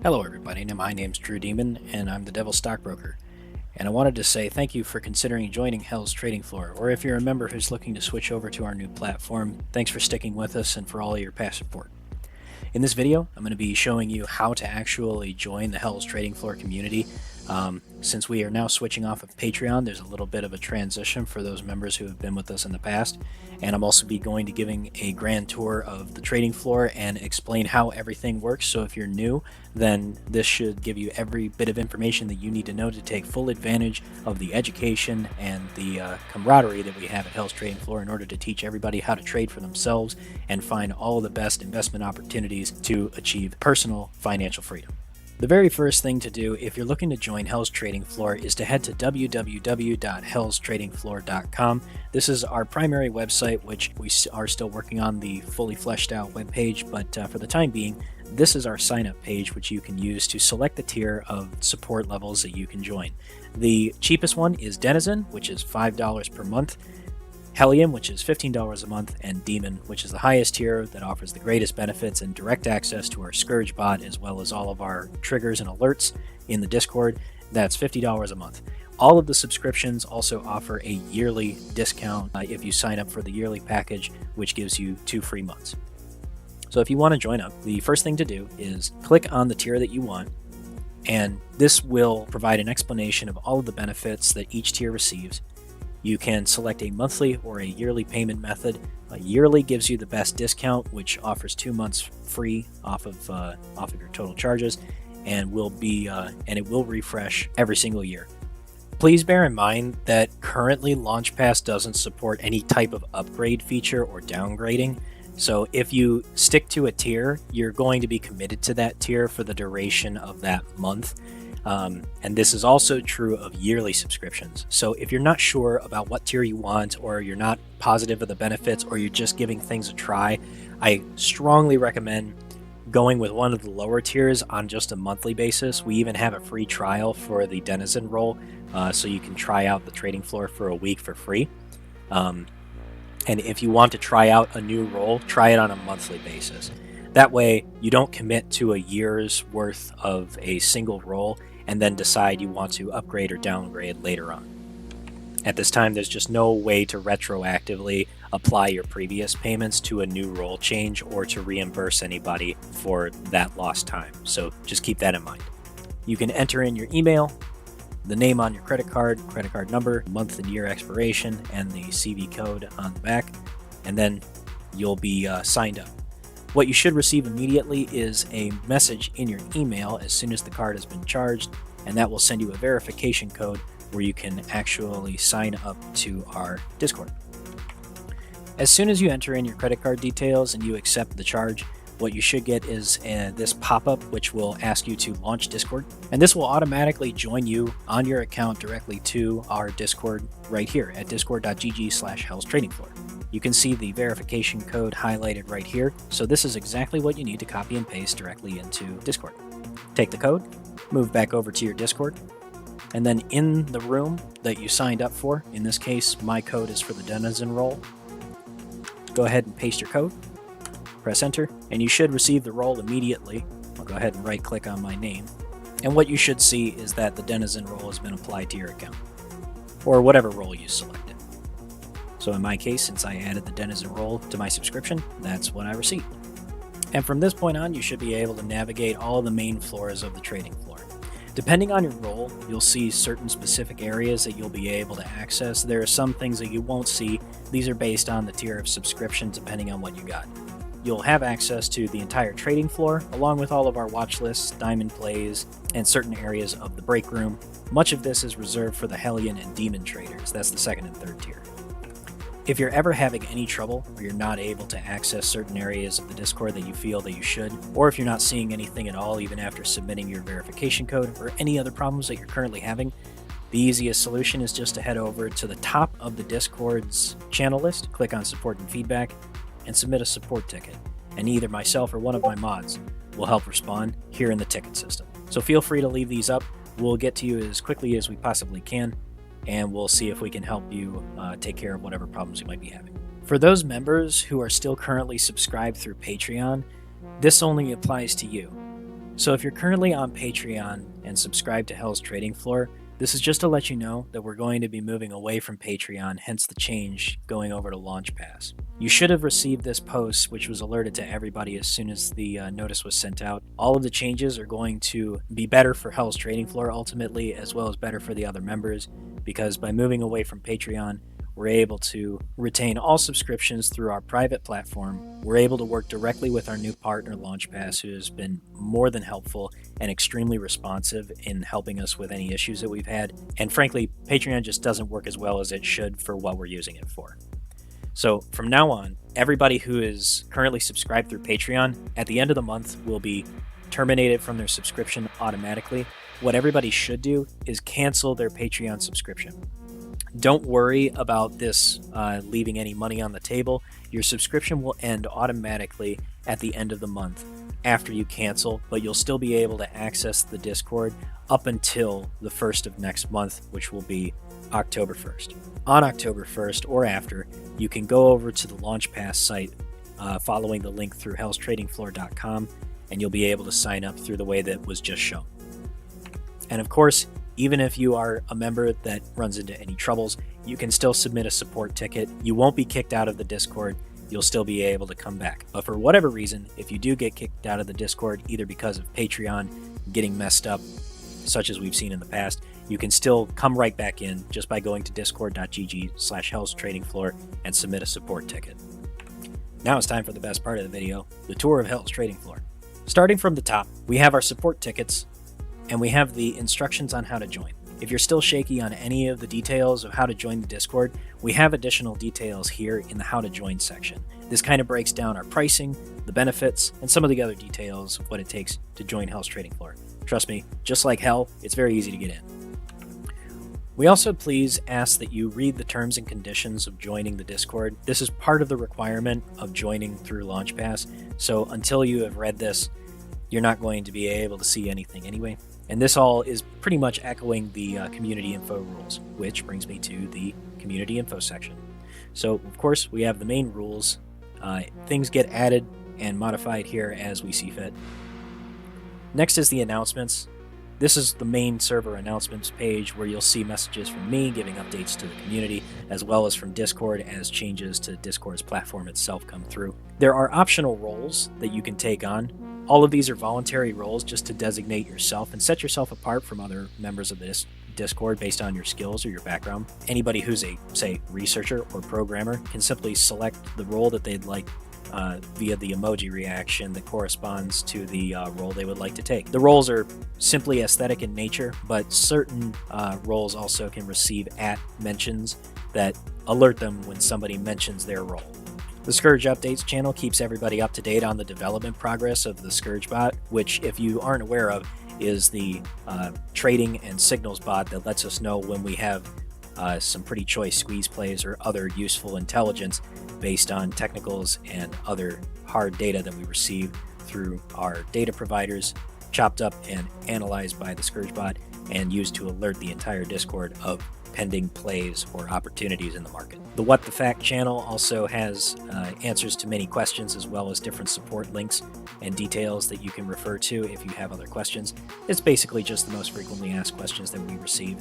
Hello everybody, my name's Drew Demon and I'm the Devil Stockbroker. And I wanted to say thank you for considering joining Hell's Trading Floor, or if you're a member who's looking to switch over to our new platform, thanks for sticking with us and for all your past support. In this video, I'm going to be showing you how to actually join the Hell's Trading Floor community. Since we are now switching off of Patreon, there's a little bit of a transition for those members who have been with us in the past. And I'm also going to be giving a grand tour of the trading floor and explain how everything works. So if you're new, then this should give you every bit of information that you need to know to take full advantage of the education and the camaraderie that we have at Hell's Trading Floor in order to teach everybody how to trade for themselves and find all of the best investment opportunities to achieve personal financial freedom. The very first thing to do if you're looking to join Hell's Trading Floor is to head to www.hellstradingfloor.com. This is our primary website, which we are still working on the fully fleshed out web page, but for the time being, this is our sign up page, which you can use to select the tier of support levels that you can join. The cheapest one is Denizen, which is $5 per month. Hellion, which is $15 a month, and Demon, which is the highest tier that offers the greatest benefits and direct access to our Scourge bot, as well as all of our triggers and alerts in the Discord. That's $50 a month. All of the subscriptions also offer a yearly discount if you sign up for the yearly package, which gives you 2 free months. So if you want to join up, the first thing to do is click on the tier that you want, and this will provide an explanation of all of the benefits that each tier receives. You can select a monthly or a yearly payment method. A yearly gives you the best discount, which offers 2 months free off of your total charges, and it will refresh every single year. Please bear in mind that currently LaunchPass doesn't support any type of upgrade feature or downgrading. So if you stick to a tier, you're going to be committed to that tier for the duration of that month. And this is also true of yearly subscriptions. So if you're not sure about what tier you want, or you're not positive of the benefits, or you're just giving things a try, I strongly recommend going with one of the lower tiers on just a monthly basis. We even have a free trial for the Denizen role, so you can try out the trading floor for a week for free. And if you want to try out a new role, try it on a monthly basis. That way you don't commit to a year's worth of a single role and then decide you want to upgrade or downgrade later on. At this time, there's just no way to retroactively apply your previous payments to a new role change or to reimburse anybody for that lost time. So just keep that in mind. You can enter in your email, the name on your credit card number, month and year expiration, and the CV code on the back, and then you'll be signed up. What you should receive immediately is a message in your email as soon as the card has been charged, and that will send you a verification code where you can actually sign up to our Discord. As soon as you enter in your credit card details and you accept the charge, what you should get is this pop-up which will ask you to launch Discord, and this will automatically join you on your account directly to our Discord right here at discord.gg/hellstradingfloor. You can see the verification code highlighted right here, so this is exactly what you need to copy and paste directly into Discord. Take the code, move back over to your Discord, and then in the room that you signed up for, in this case my code is for the Denizen role, go ahead and paste your code, press enter, and you should receive the role immediately. I'll go ahead and right click on my name, and what you should see is that the Denizen role has been applied to your account, or whatever role you selected. So in my case, since I added the Denizen role to my subscription, that's what I received. And from this point on, you should be able to navigate all the main floors of the trading floor. Depending on your role, you'll see certain specific areas that you'll be able to access. There are some things that you won't see. These are based on the tier of subscription, depending on what you got. You'll have access to the entire trading floor, along with all of our watch lists, diamond plays, and certain areas of the break room. Much of this is reserved for the Hellion and Demon traders. That's the second and third tier. If you're ever having any trouble, or you're not able to access certain areas of the Discord that you feel that you should, or if you're not seeing anything at all even after submitting your verification code, or any other problems that you're currently having, the easiest solution is just to head over to the top of the Discord's channel list, click on support and feedback, and submit a support ticket. And either myself or one of my mods will help respond here in the ticket system. So feel free to leave these up. We'll get to you as quickly as we possibly can, and we'll see if we can help you take care of whatever problems you might be having. For those members who are still currently subscribed through Patreon, this only applies to you. So if you're currently on Patreon and subscribed to Hell's Trading Floor, this is just to let you know that we're going to be moving away from Patreon, hence the change going over to LaunchPass. You should have received this post, which was alerted to everybody as soon as the notice was sent out. All of the changes are going to be better for Hell's Trading Floor ultimately, as well as better for the other members, because by moving away from Patreon, we're able to retain all subscriptions through our private platform. We're able to work directly with our new partner, LaunchPass, who has been more than helpful and extremely responsive in helping us with any issues that we've had. And frankly, Patreon just doesn't work as well as it should for what we're using it for. So from now on, everybody who is currently subscribed through Patreon, at the end of the month will be terminated from their subscription automatically. What everybody should do is cancel their Patreon subscription. Don't worry about this leaving any money on the table. Your subscription will end automatically at the end of the month after you cancel, but you'll still be able to access the Discord up until the 1st of next month, which will be October 1st. On October 1st or after, you can go over to the LaunchPass site following the link through hellstradingfloor.com, and you'll be able to sign up through the way that was just shown. And of course, even if you are a member that runs into any troubles, you can still submit a support ticket. You won't be kicked out of the Discord. You'll still be able to come back. But for whatever reason, if you do get kicked out of the Discord, either because of Patreon getting messed up, such as we've seen in the past, you can still come right back in just by going to discord.gg/hellstradingfloor and submit a support ticket. Now it's time for the best part of the video, the tour of Hell's Trading Floor. Starting from the top, we have our support tickets, and we have the instructions on how to join. If you're still shaky on any of the details of how to join the Discord, we have additional details here in the how to join section. This kind of breaks down our pricing, the benefits, and some of the other details of what it takes to join Hell's Trading Floor. Trust me, just like Hell, it's very easy to get in. We also please ask that you read the terms and conditions of joining the Discord. This is part of the requirement of joining through LaunchPass, so until you have read this, you're not going to be able to see anything anyway. And this all is pretty much echoing the community info rules, which brings me to the community info section. So, of course, we have the main rules. Things get added and modified here as we see fit. Next is the announcements. This is the main server announcements page where you'll see messages from me giving updates to the community, as well as from Discord as changes to Discord's platform itself come through. There are optional roles that you can take on. All of these are voluntary roles just to designate yourself and set yourself apart from other members of this Discord based on your skills or your background. Anybody who's a, say, researcher or programmer can simply select the role that they'd like via the emoji reaction that corresponds to the role they would like to take. The roles are simply aesthetic in nature, but certain roles also can receive mentions that alert them when somebody mentions their role. The Scourge Updates channel keeps everybody up to date on the development progress of the Scourge bot, which, if you aren't aware of, is the trading and signals bot that lets us know when we have some pretty choice squeeze plays or other useful intelligence based on technicals and other hard data that we receive through our data providers, chopped up and analyzed by the Scourge bot, and used to alert the entire Discord of pending plays or opportunities in the market. The What the Fact channel also has answers to many questions, as well as different support links and details that you can refer to if you have other questions. It's basically just the most frequently asked questions that we receive.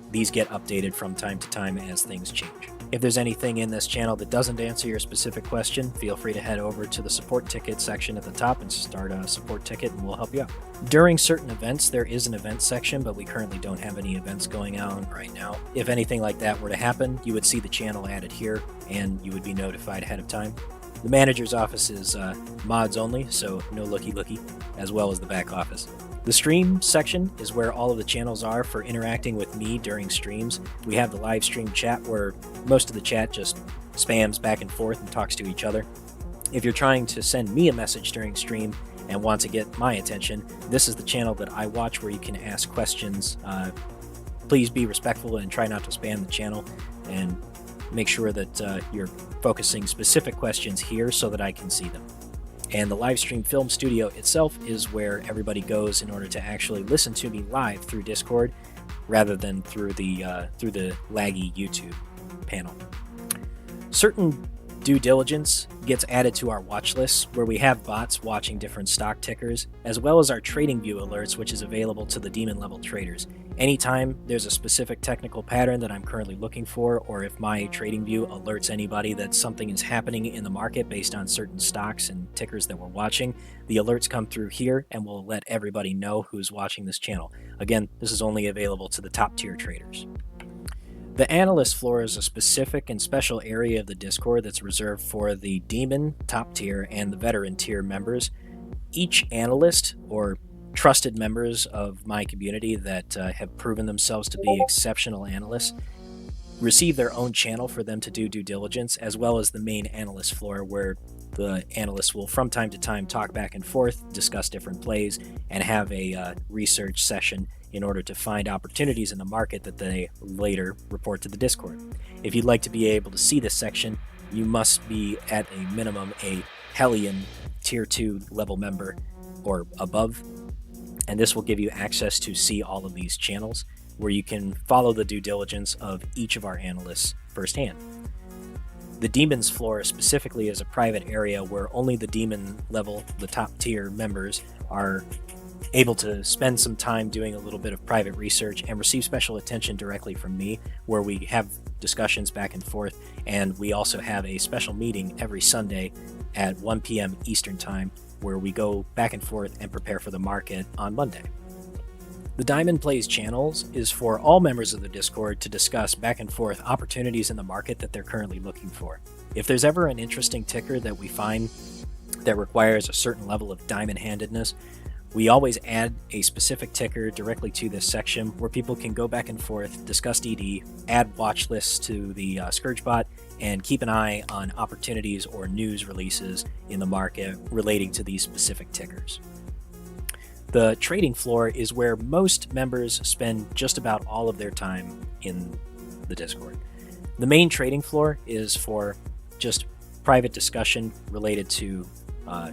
These get updated from time to time as things change. If there's anything in this channel that doesn't answer your specific question, feel free to head over to the support ticket section at the top and start a support ticket, and we'll help you out. During certain events, there is an event section, but we currently don't have any events going on right now. If anything like that were to happen, you would see the channel added here, and you would be notified ahead of time. The manager's office is mods only, so no looky, as well as the back office. The stream section is where all of the channels are for interacting with me during streams. We have the live stream chat where most of the chat just spams back and forth and talks to each other. If you're trying to send me a message during stream and want to get my attention, this is the channel that I watch where you can ask questions. Please be respectful and try not to spam the channel, and make sure that you're focusing specific questions here so that I can see them. And the LiveStream film studio itself is where everybody goes in order to actually listen to me live through Discord rather than through the laggy YouTube panel. Certain Due diligence gets added to our watch lists, where we have bots watching different stock tickers, as well as our trading view alerts, which is available to the demon level traders. Anytime there's a specific technical pattern that I'm currently looking for, or if my trading view alerts anybody that something is happening in the market based on certain stocks and tickers that we're watching, the alerts come through here and will let everybody know who's watching this channel. Again, this is only available to the top tier traders. The Analyst floor is a specific and special area of the Discord that's reserved for the Demon, Top Tier, and the Veteran Tier members. Each Analyst, or trusted members of my community that have proven themselves to be exceptional analysts, receive their own channel for them to do due diligence, as well as the main Analyst floor, where the analysts will from time to time talk back and forth, discuss different plays, and have a research session in order to find opportunities in the market that they later report to the Discord. If you'd like to be able to see this section, you must be at a minimum a Hellion Tier 2 level member or above, and this will give you access to see all of these channels, where you can follow the due diligence of each of our analysts firsthand. The Demons floor specifically is a private area where only the Demon level, the top tier members, are able to spend some time doing a little bit of private research and receive special attention directly from me, where we have discussions back and forth, and we also have a special meeting every Sunday at 1 p.m. Eastern Time, where we go back and forth and prepare for the market on Monday. The Diamond Plays channels is for all members of the Discord to discuss back and forth opportunities in the market that they're currently looking for. If there's ever an interesting ticker that we find that requires a certain level of diamond-handedness, we always add a specific ticker directly to this section where people can go back and forth, discuss DD, add watch lists to the ScourgeBot, and keep an eye on opportunities or news releases in the market relating to these specific tickers. The trading floor is where most members spend just about all of their time in the Discord. The main trading floor is for just private discussion related to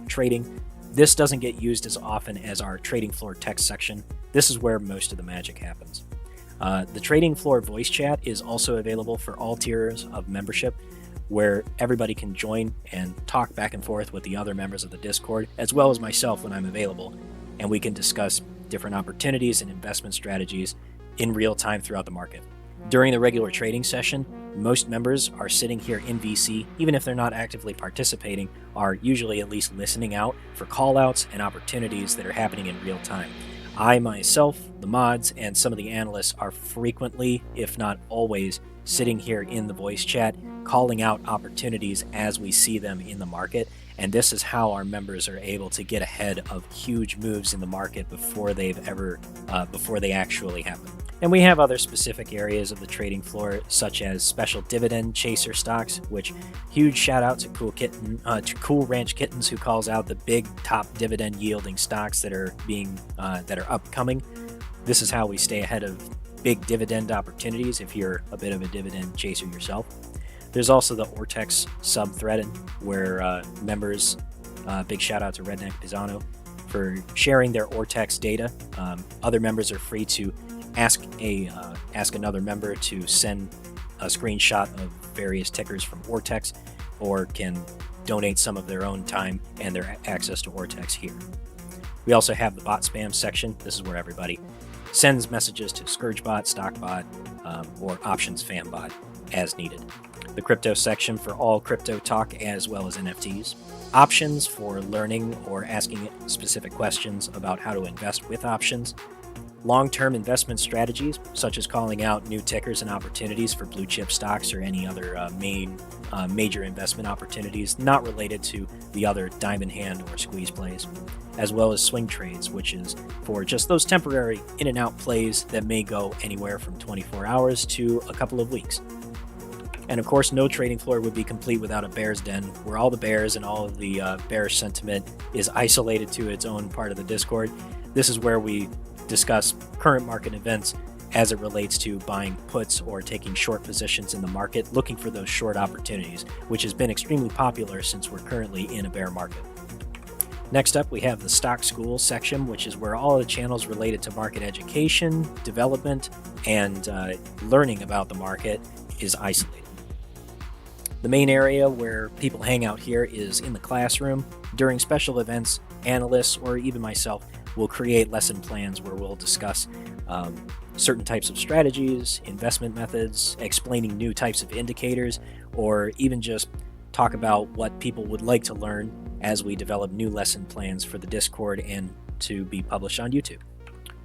trading. This doesn't get used as often as our trading floor text section. This is where most of the magic happens. The trading floor voice chat is also available for all tiers of membership, where everybody can join and talk back and forth with the other members of the Discord, as well as myself when I'm available, and we can discuss different opportunities and investment strategies in real time throughout the market. During the regular trading session, most members are sitting here in VC, even if they're not actively participating, are usually at least listening out for callouts and opportunities that are happening in real time. I myself, the mods, and some of the analysts are frequently, if not always, sitting here in the voice chat, calling out opportunities as we see them in the market, and this is how our members are able to get ahead of huge moves in the market before they actually happen. And we have other specific areas of the trading floor, such as special dividend chaser stocks, which huge shout out to Cool Ranch Kittens, who calls out the big top dividend yielding stocks that are upcoming. This is how we stay ahead of big dividend opportunities if you're a bit of a dividend chaser yourself. There's also the Ortex subthread where members, big shout out to Redneck Pisano for sharing their Ortex data. Other members are free to ask another member to send a screenshot of various tickers from Ortex, or can donate some of their own time and their access to Ortex here. We also have the bot spam section. This is where everybody sends messages to ScourgeBot, StockBot, or Options FanBot as needed. The crypto section for all crypto talk as well as NFTs. Options for learning or asking specific questions about how to invest with options. Long-term investment strategies, such as calling out new tickers and opportunities for blue chip stocks or any other major investment opportunities not related to the other diamond hand or squeeze plays, as well as swing trades, which is for just those temporary in and out plays that may go anywhere from 24 hours to a couple of weeks. And of course, no trading floor would be complete without a bear's den, where all the bears and all of the bearish sentiment is isolated to its own part of the Discord. This is where we discuss current market events as it relates to buying puts or taking short positions in the market, looking for those short opportunities, which has been extremely popular since we're currently in a bear market. Next up, we have the Stock School section, which is where all the channels related to market education, development, and learning about the market is isolated. The main area where people hang out here is in the classroom. During special events, analysts, or even myself will create lesson plans where we'll discuss certain types of strategies, investment methods, explaining new types of indicators, or even just talk about what people would like to learn as we develop new lesson plans for the Discord and to be published on YouTube.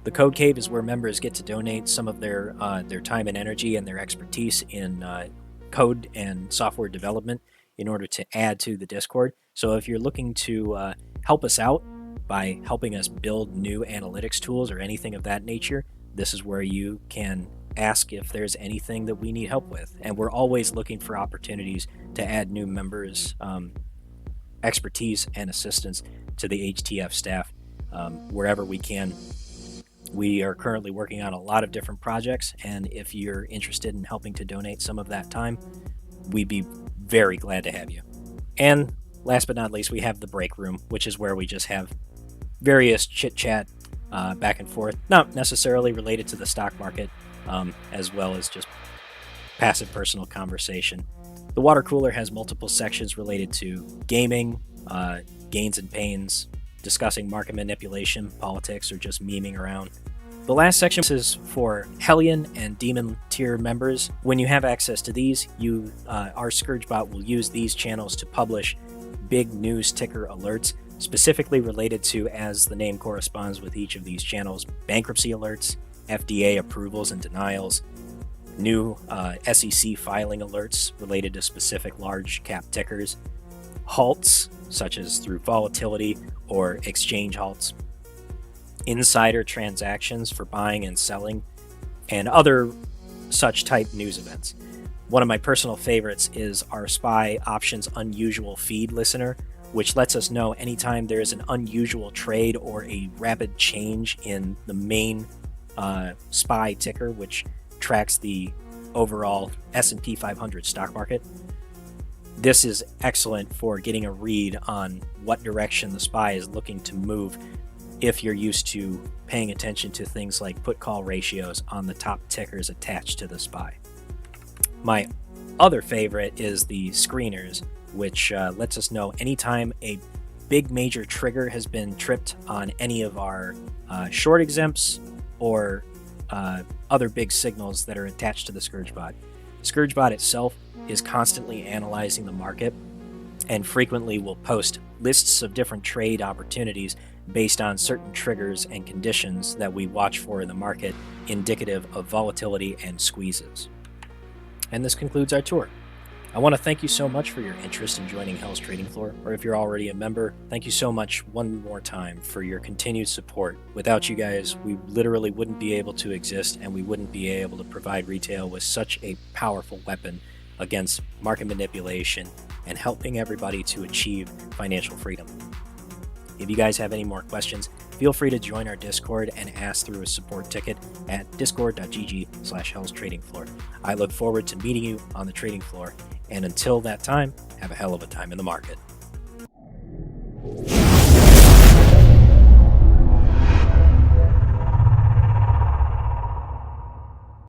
The Code Cave is where members get to donate some of their time and energy and their expertise in code and software development in order to add to the Discord. So if you're looking to help us out by helping us build new analytics tools or anything of that nature, this is where you can ask if there's anything that we need help with. And we're always looking for opportunities to add new members' expertise and assistance to the HTF staff wherever we can. We are currently working on a lot of different projects, and if you're interested in helping to donate some of that time, we'd be very glad to have you. And last but not least, we have the break room, which is where we just have various chit-chat back and forth, not necessarily related to the stock market, as well as just passive personal conversation. The water cooler has multiple sections related to gaming, gains and pains, discussing market manipulation, politics, or just memeing around. The last section is for Hellion and Demon tier members. When you have access to these, our ScourgeBot will use these channels to publish big news ticker alerts, specifically related to, as the name corresponds with each of these channels, bankruptcy alerts, FDA approvals and denials, new SEC filing alerts related to specific large cap tickers, halts, such as through volatility or exchange halts, insider transactions for buying and selling, and other such type news events. One of my personal favorites is our SPY Options Unusual Feed Listener, which lets us know anytime there is an unusual trade or a rapid change in the main SPY ticker, which tracks the overall S&P 500 stock market. This is excellent for getting a read on what direction the SPY is looking to move if you're used to paying attention to things like put-call ratios on the top tickers attached to the SPY. My other favorite is the screeners, which lets us know anytime a big major trigger has been tripped on any of our short exempts or other big signals that are attached to the ScourgeBot. ScourgeBot itself is constantly analyzing the market and frequently will post lists of different trade opportunities based on certain triggers and conditions that we watch for in the market, indicative of volatility and squeezes. And this concludes our tour. I want to thank you so much for your interest in joining Hell's Trading Floor, or if you're already a member, thank you so much one more time for your continued support. Without you guys, we literally wouldn't be able to exist, and we wouldn't be able to provide retail with such a powerful weapon against market manipulation and helping everybody to achieve financial freedom. If you guys have any more questions, feel free to join our Discord and ask through a support ticket at discord.gg/hellstradingfloor. I look forward to meeting you on the trading floor, and until that time, have a hell of a time in the market.